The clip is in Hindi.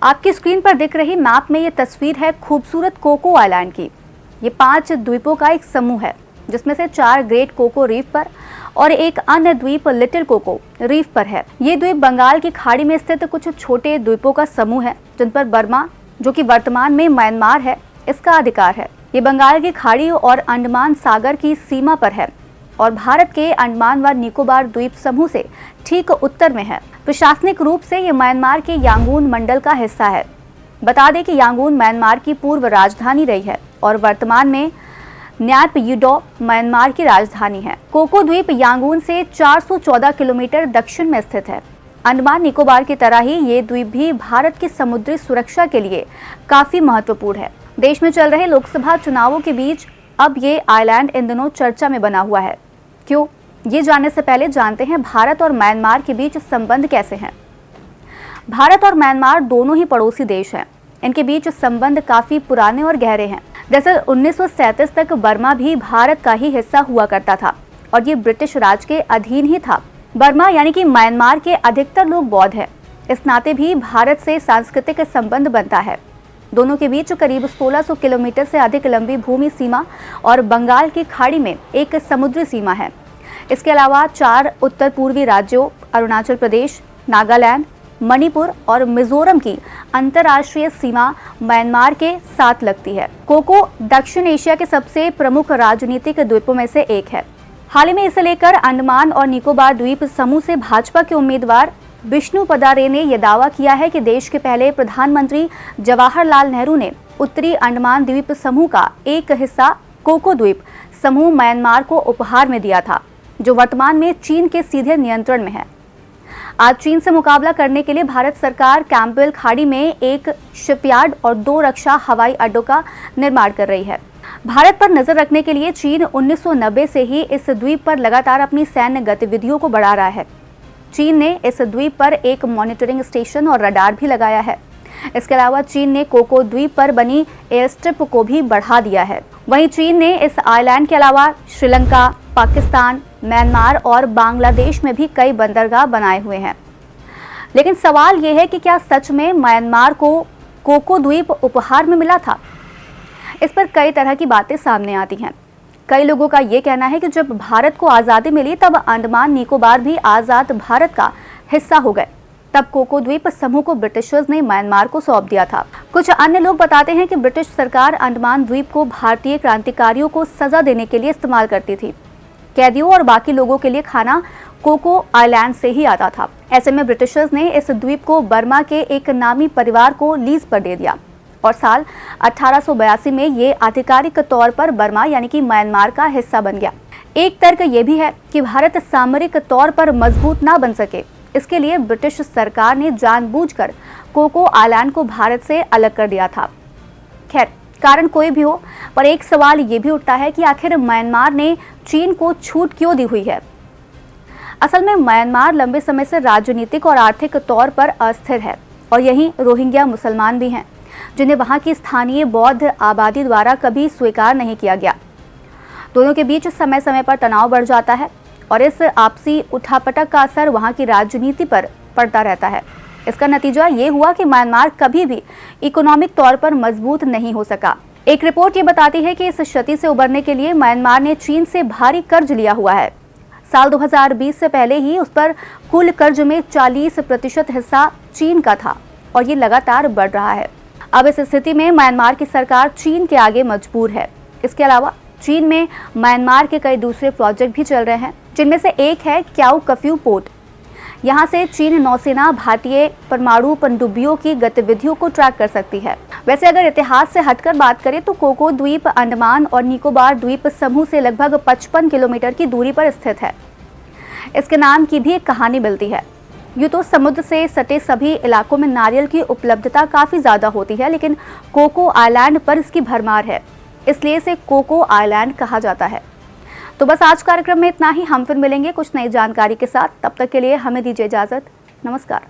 आपकी स्क्रीन पर दिख रही मैप में ये तस्वीर है खूबसूरत कोको आइलैंड की। ये 5 द्वीपों का एक समूह है, जिसमें से 4 ग्रेट कोको रीफ पर और एक अन्य द्वीप लिटिल कोको रीफ पर है। ये द्वीप बंगाल की खाड़ी में स्थित कुछ छोटे द्वीपों का समूह है, जिन पर बर्मा, जो कि वर्तमान में म्यांमार है, इसका अधिकार है। ये बंगाल की खाड़ी और अंडमान सागर की सीमा पर है और भारत के अंडमान व निकोबार द्वीप समूह से ठीक उत्तर में है। प्रशासनिक रूप से ये म्यांमार के यांगून मंडल का हिस्सा है। बता दें कि यांगून म्यांमार की पूर्व राजधानी रही है और वर्तमान में न्यायपयुडो म्यांमार की राजधानी है। कोको द्वीप यांगून से 414 किलोमीटर दक्षिण में स्थित है। अंडमान निकोबार की तरह ही ये द्वीप भी भारत की समुद्री सुरक्षा के लिए काफी महत्वपूर्ण है। देश में चल रहे लोकसभा चुनावों के बीच अब ये आइलैंड इन दिनों चर्चा में बना हुआ है। क्यों? ये जानने से पहले जानते हैं भारत और म्यांमार के बीच संबंध कैसे हैं। भारत और म्यांमार दोनों ही पड़ोसी देश हैं। इनके बीच संबंध काफी पुराने और गहरे हैं। दरअसल 1937 तक बर्मा भी भारत का ही हिस्सा हुआ करता था और ये ब्रिटिश राज के अधीन ही था। बर्मा यानी कि म्यांमार के अधिकतर लोग बौद्ध हैं। इस नाते भी भारत से सांस्कृतिक संबंध बनता है। दोनों के बीच करीब 1600 किलोमीटर से अधिक लंबी भूमि सीमा और बंगाल की खाड़ी में एक समुद्री सीमा है। इसके अलावा 4 उत्तर पूर्वी राज्यों अरुणाचल प्रदेश, नागालैंड, मणिपुर और मिजोरम की अंतर्राष्ट्रीय सीमा म्यांमार के साथ लगती है। कोको दक्षिण एशिया के सबसे प्रमुख राजनीतिक द्वीपों में से एक है। हाल ही में इसे लेकर अंडमान और निकोबार द्वीप समूह से भाजपा के उम्मीदवार विष्णु पदारे ने यह दावा किया है कि देश के पहले प्रधानमंत्री जवाहरलाल नेहरू ने उत्तरी अंडमान द्वीप समूह का एक हिस्सा कोको द्वीप समूह म्यांमार को उपहार में दिया था, जो वर्तमान में चीन के सीधे नियंत्रण में है। आज चीन से मुकाबला करने के लिए भारत सरकार कैंपबेल खाड़ी में एक शिपयार्ड और 2 रक्षा हवाई अड्डों का निर्माण कर रही है। भारत पर नजर रखने के लिए चीन 1990 से ही इस द्वीप पर लगातार अपनी सैन्य गतिविधियों को बढ़ा रहा है। चीन ने इस द्वीप पर एक मॉनिटरिंग स्टेशन और रडार भी लगाया है। इसके अलावा चीन ने कोको द्वीप पर बनी एयर स्ट्रिप को भी बढ़ा दिया है। वहीं चीन ने इस आइलैंड के अलावा श्रीलंका, पाकिस्तान, म्यांमार और बांग्लादेश में भी कई बंदरगाह बनाए हुए हैं। लेकिन सवाल यह है कि क्या सच में म्यांमार को कोको द्वीप उपहार में मिला था? इस पर कई तरह की बातें सामने आती हैं। कई लोगों का ये कहना है कि जब भारत को आज़ादी मिली तब अंडमान निकोबार भी आज़ाद भारत का हिस्सा हो गए। तब कोको द्वीप समूह को ब्रिटिशर्स ने म्यांमार को सौंप दिया था। कुछ अन्य लोग बताते हैं कि ब्रिटिश सरकार अंडमान द्वीप को भारतीय क्रांतिकारियों को सजा देने के लिए इस्तेमाल करती थी। कैदियों और बाकी लोगों के लिए खाना कोको आइलैंड से ही आता था। ऐसे में ब्रिटिशर्स ने इस द्वीप को बर्मा के एक नामी परिवार को लीज पर दे दिया और साल 1882 में ये आधिकारिक तौर पर बर्मा यानी कि म्यांमार का हिस्सा बन गया। एक तर्क ये भी है कि भारत सामरिक तौर पर मजबूत ना बन सके, इसके लिए ब्रिटिश सरकार ने जानबूझकर कोको आइलैंड को भारत से अलग कर दिया था। खैर, कारण कोई भी हो, पर एक सवाल ये भी उठता है कि आखिर म्यांमार ने चीन को छूट क्यों दी हुई है। असल में म्यांमार लंबे समय से राजनीतिक और आर्थिक तौर पर अस्थिर है और यहीं रोहिंग्या मुसलमान भी हैं, जिन्हें वहां की स्थानीय बौद्ध आबादी द्वारा कभी स्वीकार नहीं किया गया। दोनों के बीच समय समय पर तनाव बढ़ जाता है और इस आपसी उठापटक का असर वहां की राजनीति पर पड़ता रहता है। इसका नतीजा ये हुआ कि म्यांमार कभी भी इकोनॉमिक तौर पर मजबूत नहीं हो सका। एक रिपोर्ट ये बताती है कि इस क्षति से उबरने के लिए म्यांमार ने चीन से भारी कर्ज लिया हुआ है। साल 2020 से पहले ही उस पर कुल कर्ज में 40% हिस्सा चीन का था और ये लगातार बढ़ रहा है। अब इस स्थिति में म्यांमार की सरकार चीन के आगे मजबूर है। इसके अलावा चीन में म्यांमार के कई दूसरे प्रोजेक्ट भी चल रहे हैं, जिनमें से एक है क्याओ कफ्यू पोर्ट। यहाँ से चीन नौसेना भारतीय परमाणु पनडुब्बियों की गतिविधियों को ट्रैक कर सकती है। वैसे अगर इतिहास से हटकर बात करें तो कोको द्वीप अंडमान और निकोबार द्वीप समूह से लगभग 55 किलोमीटर की दूरी पर स्थित है। इसके नाम की भी एक कहानी मिलती है। यूँ तो समुद्र से सटे सभी इलाकों में नारियल की उपलब्धता काफ़ी ज़्यादा होती है, लेकिन कोको आइलैंड पर इसकी भरमार है, इसलिए इसे कोको आइलैंड कहा जाता है। तो बस आज कार्यक्रम में इतना ही। हम फिर मिलेंगे कुछ नई जानकारी के साथ। तब तक के लिए हमें दीजिए इजाज़त। नमस्कार।